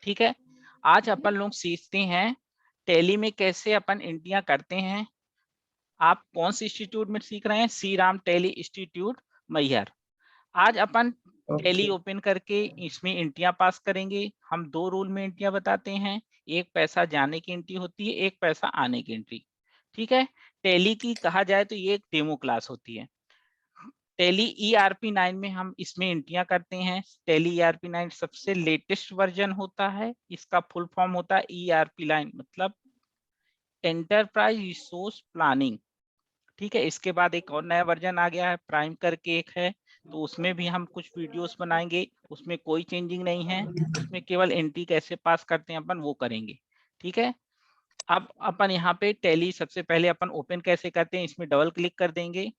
ठीक है। आज अपन लोग सीखते हैं टैली में कैसे अपन एंट्रियां करते हैं। आप कौन से इंस्टीट्यूट में सीख रहे हैं? Shri Ram tally institute Maihar. आज अपन टैली ओके। ओपन करके इसमें एंट्रियां पास करेंगे। हम दो रूल में एंट्रियां बताते हैं, एक पैसा जाने की एंट्री होती है, एक पैसा आने की एंट्री। ठीक है। टैली की कहा जाए तो ये एक डेमो क्लास होती है। टैली ERP9 में हम इसमें एंट्रियां करते हैं। टैली ERP9 सबसे लेटेस्ट वर्जन होता है। इसका फुल फॉर्म होता है ERP9 मतलब एंटरप्राइज रिसोर्स प्लानिंग। ठीक है। इसके बाद एक और नया वर्जन आ गया है, प्राइम करके एक है, तो उसमें भी हम कुछ वीडियोस बनाएंगे। उसमें कोई चेंजिंग नहीं है, उसमें केवल एंट्री कैसे पास करते हैं अपन वो करेंगे। ठीक है। अब अपन यहाँ पे टैली सबसे पहले अपन ओपन कैसे करते हैं, इसमें डबल क्लिक कर देंगे।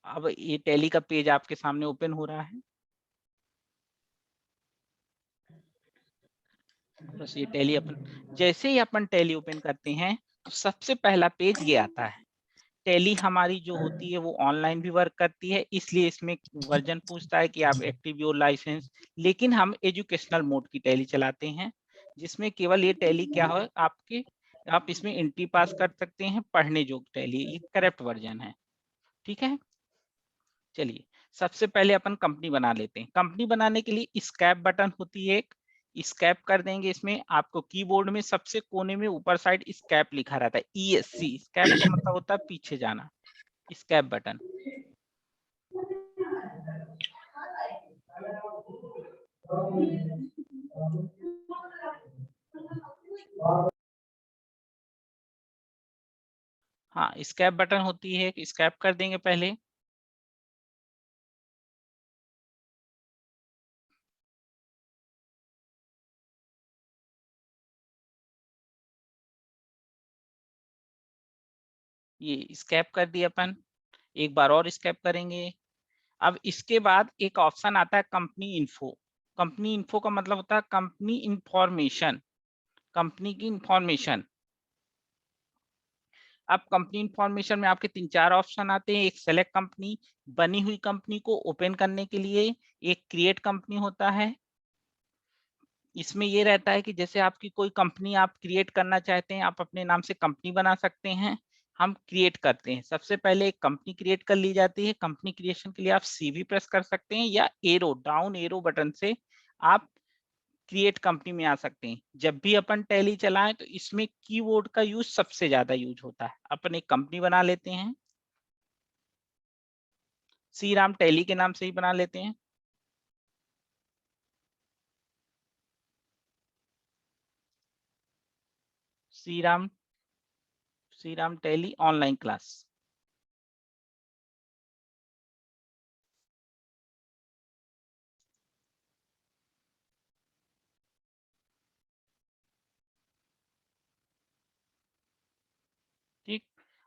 अब ये टैली का पेज आपके सामने ओपन हो रहा है। बस ये टैली अपन जैसे ही अपन टैली ओपन करते हैं तो सबसे पहला पेज ये आता है। टैली हमारी जो होती है वो ऑनलाइन भी वर्क करती है, इसलिए इसमें वर्जन पूछता है कि आप एक्टिव योर लाइसेंस। लेकिन हम एजुकेशनल मोड की टैली चलाते हैं, जिसमें केवल ये टैली क्या हो आपके, आप इसमें एंट्री पास कर सकते हैं। पढ़ने जोग टैली, ये करेक्ट वर्जन है। ठीक है। चलिए सबसे पहले अपन कंपनी बना लेते हैं। कंपनी बनाने के लिए स्कैप बटन होती है एक, स्कैप कर देंगे। इसमें आपको कीबोर्ड में सबसे कोने में ऊपर साइड स्कैप लिखा रहता है, ESC। स्कैप का मतलब होता है पीछे जाना। स्कैप बटन। हाँ, स्कैप बटन होती है, स्कैप कर देंगे पहले। ये स्कैप कर दिया अपन, एक बार और स्कैप करेंगे। अब इसके बाद एक ऑप्शन आता है कंपनी इन्फो। कंपनी इन्फो का मतलब होता है कंपनी इंफॉर्मेशन, कंपनी की इंफॉर्मेशन। अब कंपनी इंफॉर्मेशन में आपके 3-4 ऑप्शन आते हैं। एक सेलेक्ट कंपनी, बनी हुई कंपनी को ओपन करने के लिए। एक क्रिएट कंपनी होता है, इसमें ये रहता है कि जैसे आपकी कोई कंपनी आप क्रिएट करना चाहते हैं, आप अपने नाम से कंपनी बना सकते हैं। हम क्रिएट करते हैं, सबसे पहले एक कंपनी क्रिएट कर ली जाती है। कंपनी क्रिएशन के लिए आप सी भी प्रेस कर सकते हैं या एरो, डाउन एरो बटन से आप क्रिएट कंपनी में आ सकते हैं। जब भी अपन टैली चलाएं तो इसमें कीवर्ड का यूज सबसे ज्यादा यूज होता है। अपन एक कंपनी बना लेते हैं, श्री राम टैली के नाम से ही बना लेते हैं। Shri Ram tally online class. ठीक।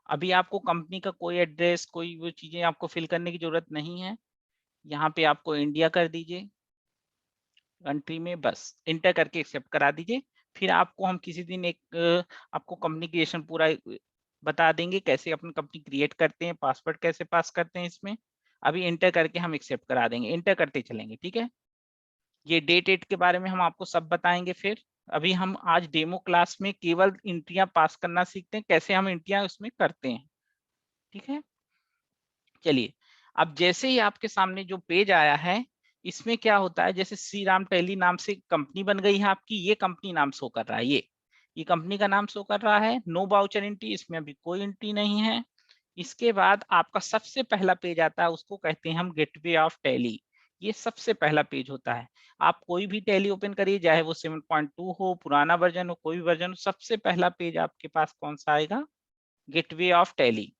अभी आपको कंपनी का कोई एड्रेस, कोई वो चीजें आपको फिल करने की जरूरत नहीं है। यहाँ पे आपको इंडिया कर दीजिए, कंट्री में बस इंटर करके एक्सेप्ट करा दीजिए। फिर आपको हम किसी दिन एक आपको कंपनी क्रिएशन पूरा बता देंगे, कैसे अपन कंपनी क्रिएट करते हैं, पासवर्ड कैसे पास करते हैं इसमें। अभी इंटर करके हम एक्सेप्ट करा देंगे, इंटर करते चलेंगे। ठीक है। ये डेट एट के बारे में हम आपको सब बताएंगे फिर। अभी हम आज डेमो क्लास में केवल इंट्रियां पास करना सीखते हैं, कैसे हम इंट्रियां उसमें करते हैं। ठीक है। चलिए, अब जैसे ही आपके सामने जो पेज आया है, इसमें क्या होता है, जैसे श्री राम टैली नाम से कंपनी बन गई है आपकी, ये कंपनी नाम शो कर रहा है, ये कंपनी का नाम शो कर रहा है। नो बाउचर एंट्री, इसमें अभी कोई एंट्री नहीं है। इसके बाद आपका सबसे पहला पेज आता है, उसको कहते हैं हम गेटवे ऑफ टैली। ये सबसे पहला पेज होता है। आप कोई भी टैली ओपन करिए, चाहे वो 7.2 हो, पुराना वर्जन हो, कोई भी वर्जन हो, सबसे पहला पेज आपके पास कौन सा आएगा? Gateway of tally.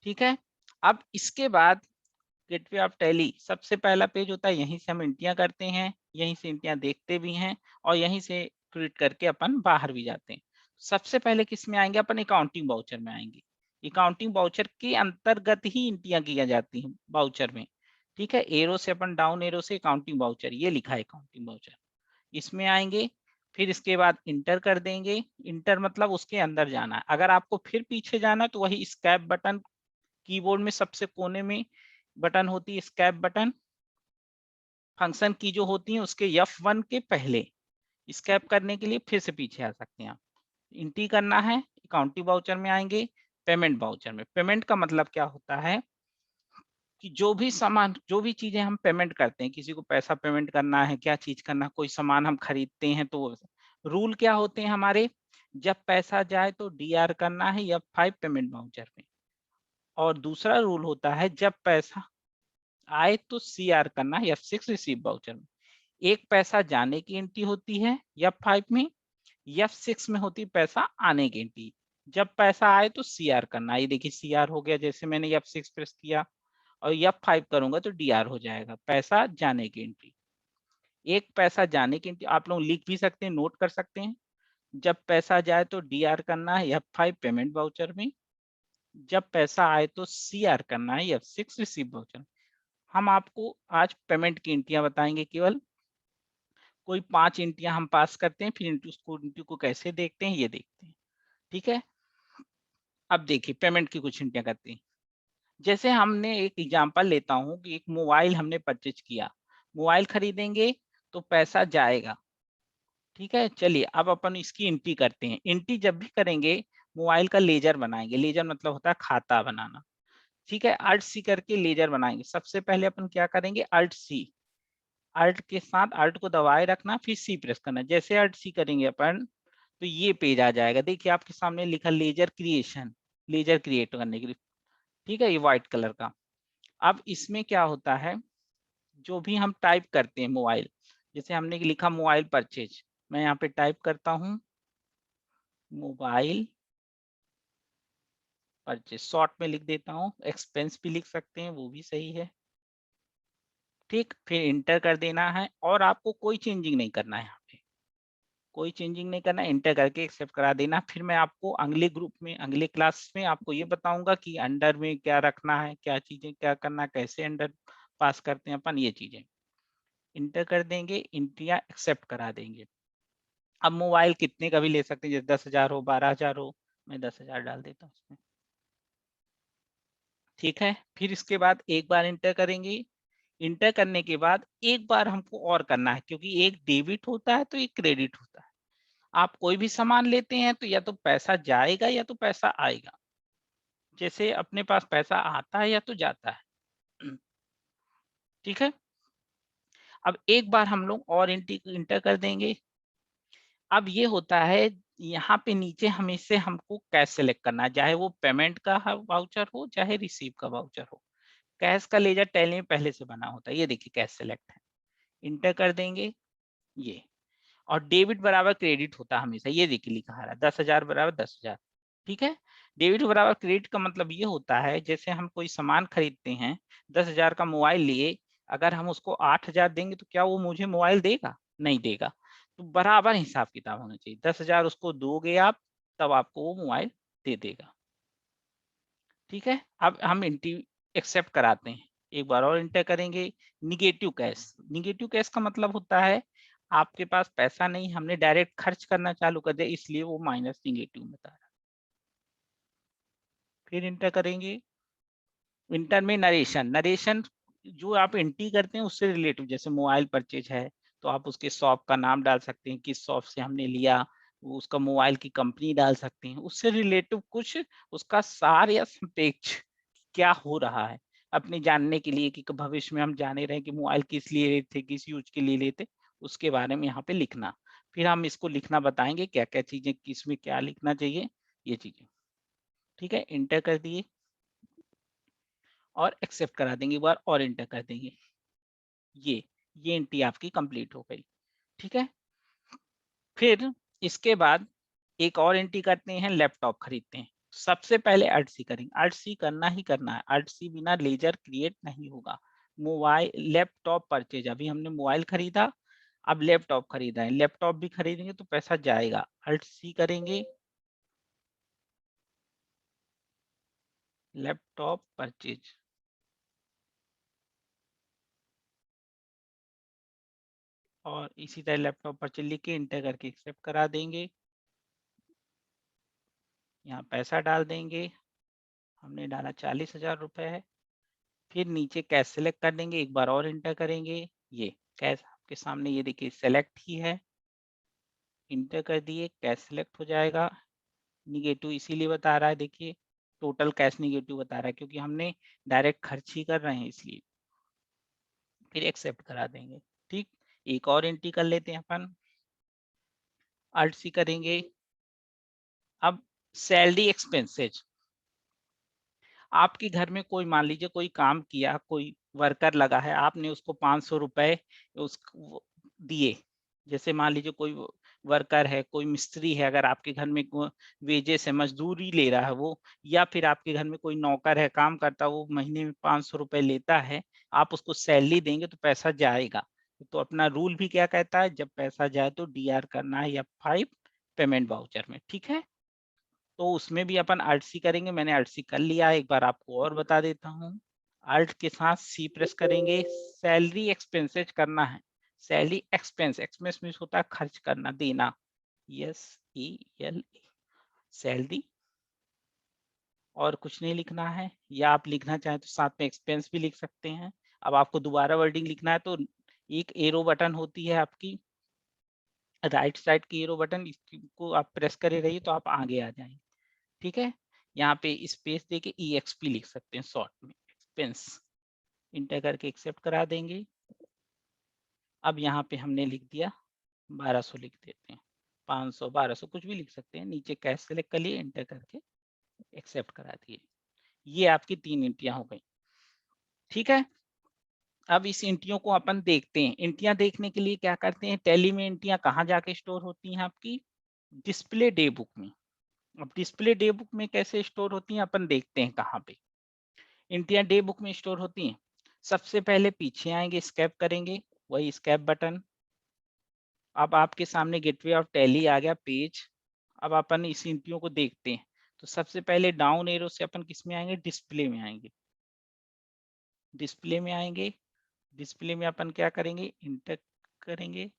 ठीक है। अब इसके बाद गेटवे ऑफ टैली सबसे पहला पेज होता है, यहीं से हम एंट्रियां करते हैं, यहीं से एंट्रियां देखते भी हैं, और यहीं से क्लिक करके अपन बाहर भी जाते हैं। सबसे पहले किस में आएंगे? अपन अकाउंटिंग वाउचर में आएंगे। अकाउंटिंग वाउचर के अंतर्गत ही एंट्रियां की जाती हैं वाउचर में। ठीक है। एरो से अपन डाउन एरो से अकाउंटिंग वाउचर, ये लिखा है अकाउंटिंग वाउचर, इसमें आएंगे। फिर इसके बाद इंटर कर देंगे। इंटर मतलब उसके अंदर जाना है। अगर आपको फिर पीछे जाना है तो वही स्कैप बटन, कीबोर्ड में सबसे कोने में बटन होती है स्कैप बटन, फंक्शन की जो होती है उसके F1 के पहले स्कैप करने के लिए फिर से पीछे आ सकते हैं आप। एंट्री करना है, अकाउंटिंग वाउचर में आएंगे, पेमेंट वाउचर में। पेमेंट का मतलब क्या होता है कि जो भी सामान, जो भी चीजें हम पेमेंट करते हैं, किसी को पैसा पेमेंट करना है, क्या चीज करना, कोई सामान हम खरीदते हैं, तो रूल क्या होते हैं हमारे, जब पैसा जाए तो डीआर करना है F5 पेमेंट वाउचर में, और दूसरा रूल होता है जब पैसा आए तो सीआर करना है F6 रिसीव वाउचर में। एक पैसा जाने की एंट्री होती है F5 में, F6 में होती पैसा आने की एंट्री। जब पैसा आए तो सीआर करना, ये देखिए सीआर हो गया, जैसे मैंने F6 प्रेस किया, और F5 करूंगा तो डीआर हो जाएगा, पैसा जाने की एंट्री। एक पैसा जाने की एंट्री आप लोग लिख भी सकते हैं, नोट कर सकते हैं। जब पैसा जाए तो डीआर करना है F5 पेमेंट वाउचर में, जब पैसा आए तो सीआर करना है F6 रिसीव वाउचर। हम आपको आज पेमेंट की एंट्रियां बताएंगे, केवल कोई 5 एंट्रियां हम पास करते हैं, फिर एंट्री को कैसे देखते हैं ये देखते हैं, ठीक है। अब देखिए पेमेंट की कुछ एंट्रियां करते हैं। जैसे हमने एक एग्जांपल लेता हूं कि एक मोबाइल हमने परचेज किया, मोबाइल खरीदेंगे तो पैसा जाएगा, ठीक है। चलिए अब अपन इसकी एंट्री करते हैं। एंट्री जब भी करेंगे मोबाइल का लेजर बनाएंगे, लेजर मतलब होता है खाता बनाना, ठीक है। अल्ट सी करके लेजर बनाएंगे। सबसे पहले अपन क्या करेंगे, अल्ट सी, अल्ट के साथ अल्ट को दबाए रखना, फिर सी प्रेस करना। जैसे अल्ट सी करेंगे अपन तो ये पेज आ जाएगा, देखिए आपके सामने लिखा लेजर क्रिएशन, लेजर क्रिएट करने के लिए, ठीक है, ये व्हाइट कलर का। अब इसमें क्या होता है, जो भी हम टाइप करते हैं मोबाइल, जैसे हमने लिखा मोबाइल परचेज, मैं यहाँ पे टाइप करता हूँ मोबाइल परचेज, शॉर्ट में लिख देता हूँ, एक्सपेंस भी लिख सकते हैं, वो भी सही है, ठीक। फिर इंटर कर देना है, और आपको कोई चेंजिंग नहीं करना है, यहाँ पे कोई चेंजिंग नहीं करना, इंटर करके एक्सेप्ट करा देना। फिर मैं आपको अगले ग्रुप में, अगले क्लास में आपको ये बताऊंगा कि अंडर में क्या रखना है, क्या चीजें क्या करना, कैसे अंडर पास करते हैं अपन, ये चीजें इंटर कर देंगे, इंट्रिया एक्सेप्ट करा देंगे। अब मोबाइल कितने का भी ले सकते हैं, जैसे 10,000 हो, 12,000 हो, मैं 10,000 डाल देता हूँ उसमें, ठीक है। फिर इसके बाद एक बार इंटर करेंगे, इंटर करने के बाद एक बार हमको और करना है, क्योंकि एक डेबिट होता है तो एक क्रेडिट होता है। आप कोई भी सामान लेते हैं तो या तो पैसा जाएगा या तो पैसा आएगा, जैसे अपने पास पैसा आता है या तो जाता है, ठीक है। अब एक बार हम लोग और इंटर कर देंगे। अब ये होता है, यहाँ पे नीचे हमेशा हमको कैश सेलेक्ट करना है, चाहे वो पेमेंट का वाउचर हो चाहे रिसीव का वाउचर हो। कैश का लेजर टैली में पहले से बना होता है, ये देखिए कैश सेलेक्ट है, इंटर कर देंगे ये। और डेबिट बराबर क्रेडिट होता है हमेशा, ये देखिए लिखा आ रहा है 10,000 बराबर 10,000, ठीक है। डेबिट बराबर क्रेडिट का मतलब ये होता है, जैसे हम कोई सामान खरीदते हैं, 10,000 का मोबाइल लिए, अगर हम उसको 8,000 देंगे तो क्या वो मुझे मोबाइल देगा, नहीं देगा। तो बराबर हिसाब किताब होना चाहिए, 10,000 उसको दोगे आप तब आपको वो मोबाइल दे देगा, ठीक है। अब हम एक्सेप्ट कराते हैं, एक बार और इंटर करेंगे। निगेटिव कैश, निगेटिव कैश का मतलब होता है आपके पास पैसा नहीं, हमने डायरेक्ट खर्च करना चालू कर दिया, इसलिए वो माइनस निगेटिव में बता रहा है। फिर इंटर करेंगे। इंटर में नरेशन, नरेशन जो आप एंट्री करते हैं उससे रिलेटिव, जैसे मोबाइल परचेज है तो आप उसके शॉप का नाम डाल सकते हैं, किस शॉप से हमने लिया, वो उसका मोबाइल की कंपनी डाल सकते हैं, उससे रिलेटिव कुछ उसका सार या संपेक्ष क्या हो रहा है, अपने जानने के लिए कि भविष्य में हम जाने रहे कि मोबाइल किस लिए लेते, किस यूज के लिए लेते, उसके बारे में यहाँ पे लिखना। फिर हम इसको लिखना बताएंगे क्या क्या चीजें, किस में क्या लिखना चाहिए, ये चीजें, ठीक है। इंटर कर दिए और एक्सेप्ट करा देंगे, एक बार और इंटर कर देंगे, ये ये एंट्री आपकी कंप्लीट हो गई, ठीक है। फिर इसके बाद एक और एंट्री करते हैं, लैपटॉप खरीदते हैं। सबसे पहले अल्ट सी करेंगे, अल्ट सी करना ही करना है, अल्ट सी बिना लेजर क्रिएट नहीं होगा। मोबाइल लैपटॉप परचेज, अभी हमने मोबाइल खरीदा, अब लैपटॉप खरीदा है, लैपटॉप भी खरीदेंगे तो पैसा जाएगा, अल्ट सी करेंगे, लैपटॉप परचेज, और इसी तरह लैपटॉप परचेज लिख के इंटर करके एक्सेप्ट करा देंगे। यहाँ पैसा डाल देंगे, हमने डाला 40,000 रुपए है। फिर नीचे कैश सेलेक्ट कर देंगे, एक बार और इंटर करेंगे, ये कैश आपके सामने, ये देखिए सेलेक्ट ही है, इंटर कर दिए, कैश सेलेक्ट हो जाएगा। निगेटिव इसीलिए बता रहा है, देखिए टोटल कैश निगेटिव बता रहा है क्योंकि हमने डायरेक्ट खर्च ही कर रहे हैं इसलिए। फिर एक्सेप्ट करा देंगे। ठीक, एक और एंट्री कर लेते हैं अपन, अल्ट सी करेंगे। अब सैलरी एक्सपेंसेज, आपके घर में कोई मान लीजिए कोई काम किया, कोई वर्कर लगा है, आपने उसको 500 रुपए दिए। जैसे मान लीजिए कोई वर्कर है, कोई मिस्त्री है, अगर आपके घर में वेजेस है, मजदूरी ले रहा है वो, या फिर आपके घर में कोई नौकर है, काम करता है, वो महीने में 500 रुपए लेता है, आप उसको सैलरी देंगे तो पैसा जाएगा। तो अपना रूल भी क्या कहता है, जब पैसा जाए तो डीआर करना है या 5 पेमेंट वाउचर में। ठीक है, तो उसमें भी अपन अल्ट सी करेंगे, मैंने अल्ट सी कर लिया है, एक बार आपको और बता देता हूँ। अल्ट के साथ सी प्रेस करेंगे, सैलरी एक्सपेंसेज करना है। सैलरी एक्सपेंस, एक्सपेंस मीन्स होता है खर्च करना, देना, यस ई एल, सैलरी, और कुछ नहीं लिखना है, या आप लिखना चाहें तो साथ में एक्सपेंस भी लिख सकते हैं। अब आपको दोबारा वर्डिंग लिखना है तो एक एरो बटन होती है आपकी राइट साइड की, एरो बटन, इसको आप प्रेस करे रहिए तो आप आगे आ जाएंगे। ठीक है, यहाँ पे स्पेस देके EXP लिख सकते हैं शॉर्ट में, एक्सपेंस, इंटर करके एक्सेप्ट करा देंगे। अब यहाँ पे हमने लिख दिया 1200, लिख देते हैं 500, 1200 कुछ भी लिख सकते हैं, नीचे कैश सेलेक्ट कर लिए, इंटर करके एक्सेप्ट करा दिए। ये आपकी 3 एंट्रियां हो गई। ठीक है, अब इस एंट्रियों को अपन देखते हैं। एंट्रियां देखने के लिए क्या करते हैं, टैली में एंट्रियां कहाँ जाके स्टोर होती हैं, आपकी डिस्प्ले डे बुक में। अब डिस्प्ले डे बुक में कैसे स्टोर होती हैं, अपन देखते हैं कहाँ पे एंट्रियां डे बुक में स्टोर होती हैं। सबसे पहले पीछे आएंगे, स्कैप करेंगे, वही स्कैप बटन। अब आपके सामने गेटवे ऑफ टैली आ गया पेज। अब अपन इस एंट्रियों को देखते हैं, तो सबसे पहले डाउन एरो से अपन किस में आएंगे, डिस्प्ले में आएंगे। डिस्प्ले में आएंगे, डिस्प्ले में अपन क्या करेंगे, इंटर करेंगे,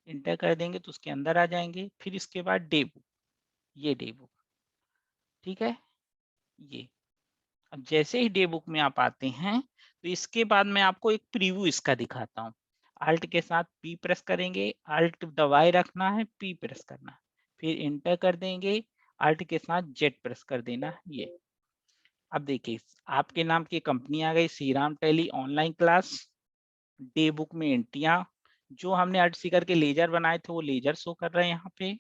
इंटर कर देंगे तो उसके अंदर आ जाएंगे। फिर इसके बाद डे बुक, ये डे बुक, ठीक है ये। अब जैसे ही डे बुक में आप आते हैं तो इसके बाद मैं आपको एक प्रीव्यू इसका दिखाता हूँ। अल्ट के साथ पी प्रेस करेंगे, अल्ट दबाए रखना है, पी प्रेस करना है, फिर इंटर कर देंगे, अल्ट के साथ जेड प्रेस कर देना है, ये। अब देखिए आपके नाम की कंपनी आ गई, Shri Ram tele online class. Day book में एंट्रियां, जो हमने अल्ट सी करके लेजर बनाए थे वो लेजर शो कर रहे हैं यहाँ पे,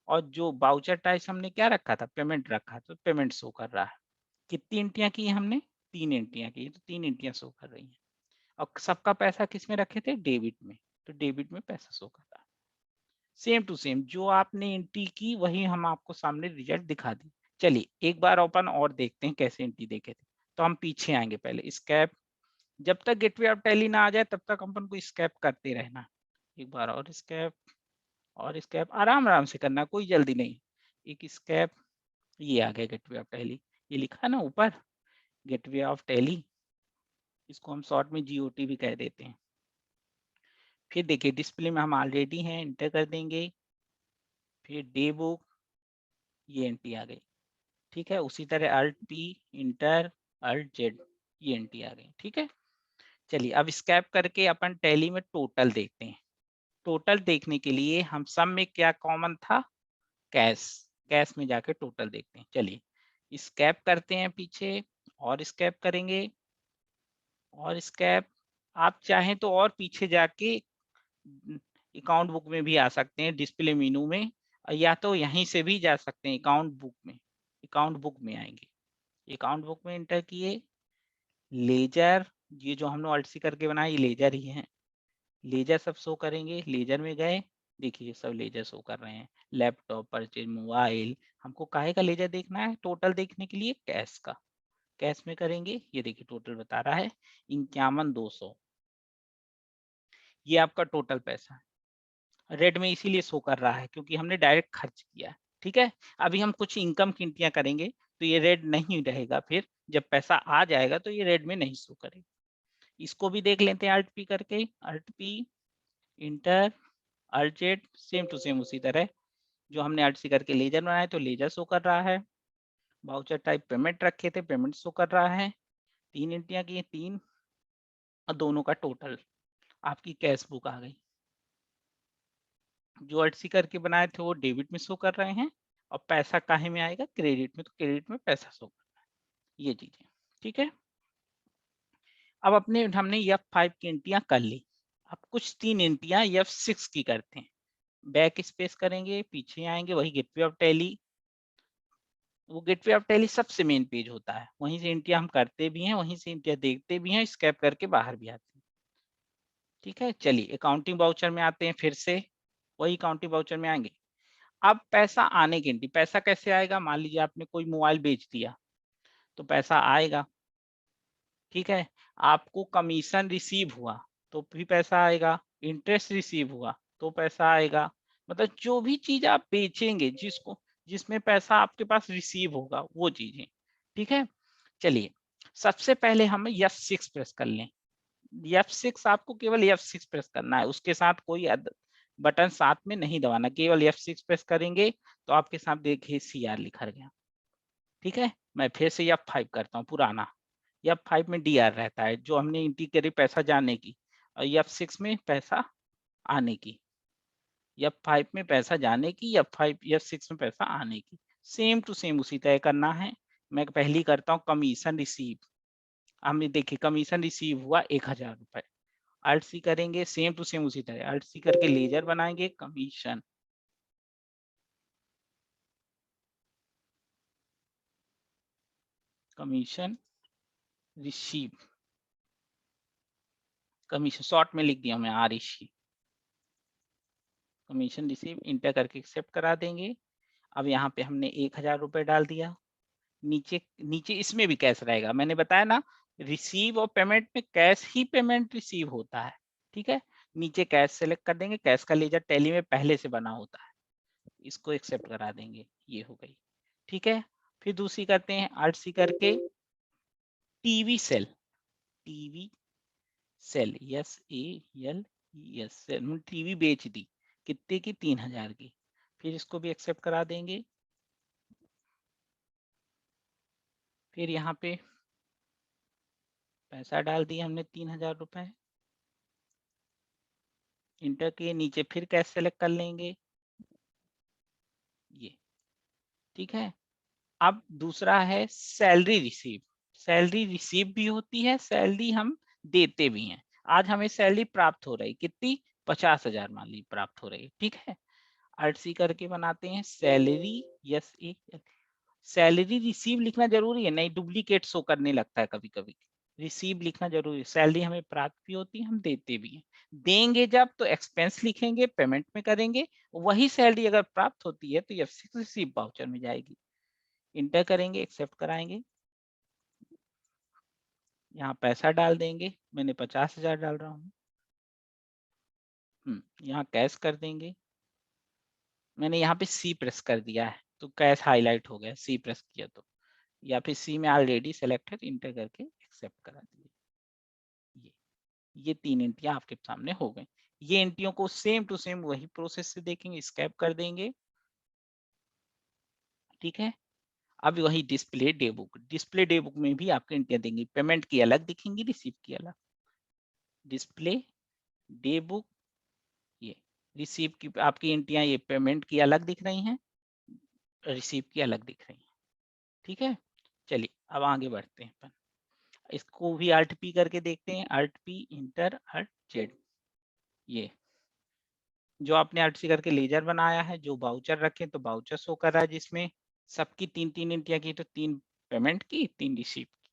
और जो बाउचर टाइप हमने क्या रखा था, पेमेंट रखा, तो पेमेंट शो कर रहा है। कितनी एंट्रियां की हमने, 3 एंट्रियां की, तो 3 एंट्रियां शो कर रही हैं। और सबका पैसा किस में रखे थे, डेबिट में, तो डेबिट में पैसा शो कर रहा है। सेम टू सेम जो आपने एंट्री की वही हम आपको सामने रिजल्ट दिखा दी। चलिए एक बार ओपन और देखते हैं कैसे एंट्री देखे थे। तो हम पीछे आएंगे, पहले स्कैप, जब तक गेटवे ऑफ टैली ना आ जाए तब तक अपन को स्कैप करते रहना। एक बार और स्कैप, और स्कैप आराम आराम से करना, कोई जल्दी नहीं। एक स्कैप, ये आ गया गेटवे ऑफ टैली, ये लिखा है ना ऊपर गेटवे ऑफ टैली, इसको हम शॉर्ट में GOT भी कह देते हैं। फिर देखिए डिस्प्ले में हम ऑलरेडी हैं, इंटर कर देंगे, फिर डे बुक, ये एंट्री आ गई। ठीक है, उसी तरह alt P, enter, alt Z, ये एंट्री आ गई। ठीक है, चलिए अब स्कैप करके अपन टैली में टोटल देखते हैं। टोटल देखने के लिए हम सब में क्या कॉमन था, कैश, कैश में जाके टोटल देखते हैं। चलिए स्कैप करते हैं पीछे, और स्कैप करेंगे, और स्कैप, आप चाहें तो और पीछे जाके अकाउंट बुक में भी आ सकते हैं, डिस्प्ले मेनू में, या तो यहीं से भी जा सकते हैं अकाउंट बुक में। अकाउंट बुक में आएंगे, अकाउंट बुक में इंटर किए, लेजर, ये जो हमने ऑल्ट सी करके बनाया ये लेजर ही है, लेजर सब शो करेंगे। लेजर में गए, देखिए सब लेजर शो कर रहे हैं, लैपटॉप, परचेज, मोबाइल। हमको काहे का लेजर देखना है, टोटल देखने के लिए कैश का, कैश में करेंगे, ये देखिए टोटल बता रहा है 51,200, ये आपका टोटल पैसा है। रेड में इसीलिए शो कर रहा है क्योंकि हमने डायरेक्ट खर्च किया है। ठीक है, अभी हम कुछ इनकम की एंट्रियां करेंगे तो ये रेड नहीं रहेगा, फिर जब पैसा आ जाएगा तो ये रेड में नहीं शो करेगा। इसको भी देख लेते हैं अल्ट पी करके, alt P, enter, alt Z, same to same उसी तरह जो हमने अल्ट सी करके लेजर बनाया तो लेजर शो कर रहा है। वाउचर टाइप पेमेंट रखे थे, पेमेंट शो कर रहा है। 3 एंट्रियां की, 3, और दोनों का टोटल, आपकी कैश बुक आ गई। जो अर्सी करके बनाए थे वो डेबिट में शो कर रहे हैं और पैसा काहे में आएगा, क्रेडिट में, तो क्रेडिट में पैसा शो कर रहा है, ये चीजें। ठीक है, अब अपने हमने F5 की एंट्रियां कर ली। अब कुछ 3 एंट्रियां F6 की करते हैं। बैक स्पेस करेंगे, पीछे आएंगे, वही गेटवे ऑफ टैली। वो गेटवे ऑफ टैली सबसे मेन पेज होता है, वहीं से एंट्रियां हम करते भी हैं, वहीं से एंट्रियां देखते भी हैं, स्कैप करके बाहर भी आते हैं। ठीक है, चलिए अकाउंटिंग वाउचर में आते हैं, फिर से वही अकाउंटिंग वाउचर में आएंगे। अब पैसा आने की एंट्री, पैसा कैसे आएगा, मान लीजिए आपने कोई मोबाइल बेच दिया तो पैसा आएगा। ठीक है, आपको कमीशन रिसीव हुआ तो भी पैसा आएगा, इंटरेस्ट रिसीव हुआ तो पैसा आएगा। मतलब जो भी चीज आप बेचेंगे, जिसमें पैसा आपके पास रिसीव होगा, वो चीजें। ठीक है, चलिए सबसे पहले हम F6 प्रेस कर लें। F6 आपको केवल F6 प्रेस करना है, उसके साथ कोई बटन साथ में नहीं दबाना, केवल F6 प्रेस करेंगे तो आपके साथ देखिए CR लिखा गया। ठीक है, मैं फिर से F5 करता हूँ पुराना। F5 में DR रहता है, जो हमने एंट्री करी पैसा जाने की, और F6 में पैसा आने की। F5 में पैसा जाने की, F6 में पैसा आने की, सेम टू सेम उसी तरह करना है। मैं पहली करता हूँ कमीशन रिसीव। हमने देखिए कमीशन रिसीव हुआ 1000 रुपए। Alt C करेंगे, सेम टू सेम उसी तरह Alt C करके लेजर बनाएंगे, commission, commission receive, commission short में लिख दिया मैं REC, कमीशन रिसीव, इंटर करके एक्सेप्ट करा देंगे। अब यहाँ पे हमने 1000 रुपए डाल दिया। नीचे नीचे इसमें भी कैश रहेगा, मैंने बताया ना, रिसीव और पेमेंट में कैश ही पेमेंट रिसीव होता है। ठीक है, नीचे कैश सेलेक्ट कर देंगे, कैश का लेजर टैली में पहले से बना होता है, इसको एक्सेप्ट करा देंगे, ये हो गई। ठीक है, फिर दूसरी करते हैं Alt C करके TV sale, TV sale, SALES sale, TV बेच दी, कितने की, 3000 की। फिर इसको भी एक्सेप्ट करा देंगे। फिर यहाँ पे पैसा डाल दिया हमने 3000 रुपए, इंटर किए, नीचे फिर कैश सेलेक्ट कर लेंगे, ये। ठीक है, अब दूसरा है सैलरी रिसीव। सैलरी रिसीव भी होती है, सैलरी हम देते भी हैं। आज हमें सैलरी प्राप्त हो रही, कितनी, 50,000 मान ली प्राप्त हो रही। ठीक है, Alt C करके बनाते हैं सैलरी, सैलरी रिसीव लिखना जरूरी है, नहीं डुप्लीकेट शो करने लगता है कभी कभी, रिसीव लिखना जरूरी है। सैलरी हमें प्राप्त भी होती है, हम देते भी हैं। देंगे जब तो एक्सपेंस लिखेंगे, पेमेंट में करेंगे। वही सैलरी अगर प्राप्त होती है तो F6 रिसीव वाउचर में जाएगी, इंटर करेंगे, एक्सेप्ट कराएंगे। यहाँ पैसा डाल देंगे, मैंने 50,000 डाल रहा हूँ। यहाँ कैश कर देंगे, मैंने यहाँ पे C प्रेस कर दिया है तो कैश हाईलाइट हो गया, C प्रेस किया तो, या फिर C में ऑलरेडी सेलेक्ट है तो इंटर करके एक्सेप्ट करा दिए। ये 3 एंट्रियां आपके सामने हो गई। ये एंट्रियों को सेम टू सेम वही प्रोसेस से देखेंगे, स्कैप कर देंगे। ठीक है, अब वही display day book, display day book में भी आपके एंट्रियां देंगे, पेमेंट की अलग दिखेंगी, रिसीव की अलग। डिस्प्ले डे बुक, ये रिसीव की आपकी एंट्रियां, ये पेमेंट की अलग दिख रही हैं, रिसीव की अलग दिख रही हैं। ठीक है, चलिए अब आगे बढ़ते हैं अपन, इसको भी Alt P करके देखते हैं, Alt P inter Alt Z। ये जो आपने Alt C करके लेजर बनाया है, जो बाउचर रखे तो बाउचर शो कर रहा है, जिसमें सबकी 3-3 एंट्रियां की, तो 3 पेमेंट की, 3 रिसीव की।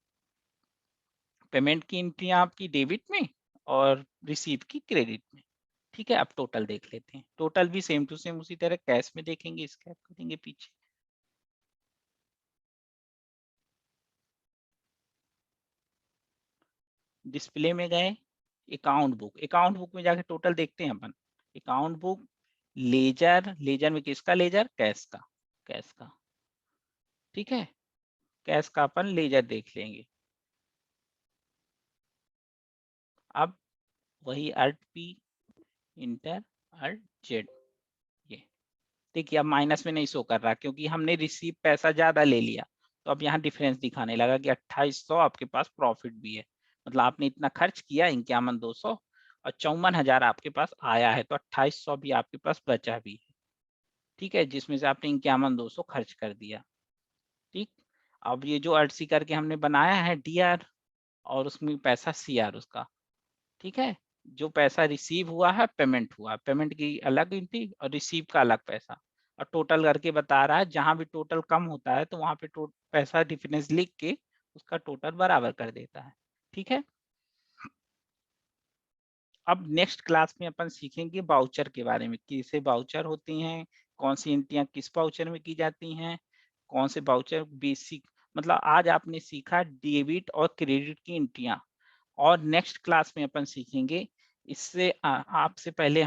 पेमेंट की एंट्रियां आपकी डेबिट में और रिसीव की क्रेडिट में। ठीक है, अब टोटल देख लेते हैं, टोटल भी सेम टू सेम उसी तरह कैश में देखेंगे, स्कैप करेंगे पीछे। डिस्प्ले में गए, अकाउंट बुक, अकाउंट बुक में जाके टोटल देखते हैं अपन। अकाउंट बुक, लेजर, लेजर में किसका लेजर, कैश का, कैश का। ठीक है, कैश का अपन लेजर देख लेंगे। अब वही Alt P inter Alt Z, ये देखिए अब माइनस में नहीं शो कर रहा क्योंकि हमने रिसीव पैसा ज्यादा ले लिया, तो अब यहाँ डिफरेंस दिखाने लगा कि 2800 आपके पास प्रॉफिट भी है, मतलब आपने इतना खर्च किया 51,200 और 54,000 आपके पास आया है, तो 2800 भी आपके पास बचा भी है, ठीक है? जिसमें से आपने 51,200 खर्च कर दिया, ठीक? अब ये जो अर्सी करके हमने बनाया है डीआर और उसमें पैसा सीआर उसका, ठीक है? जो पैसा रिसीव हुआ है, पेमेंट हुआ, पेमेंट की अलग एंट्री और रिसीव का अलग पैसा और टोटल करके बता रहा है, जहाँ भी टोटल कम होता है, तो वहाँ पे पैसा डिफरेंस लिख के उसका टोटल बराबर कर देता है, ठीक है? अब नेक्स्ट क्लास में अपन सीखेंगे वाउचर के बारे में, कैसे वाउचर होती हैं, कौन सी एंट्रियाँ किस वाउचर में की जाती हैं, कौन से वाउचर बेसिक मतलब आज आपने सीखा डेबिट और क्रेडिट की एंट्रियाँ और नेक्स्ट क्लास में अपन सीखेंगे इससे आपसे पहले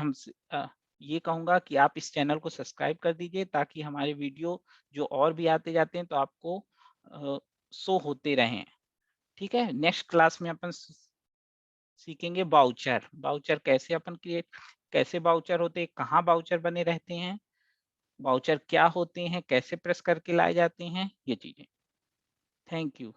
ये कहूँगा कि आप इस चैनल को सब्सक्राइब कर दीजिए ताकि हमारे वीडियो जो और भी आते जाते हैं तो आपको शो होते रहें, ठीक है? नेक्स्ट क्लास में अपन सीखेंगे वाउचर, वाउचर कैसे अपन क्रिएट कैसे वाउचर होते हैं, कहाँ वाउचर बने रहते हैं, वाउचर क्या होते हैं, कैसे प्रेस करके लाए जाते हैं, ये चीज़ें। Thank you.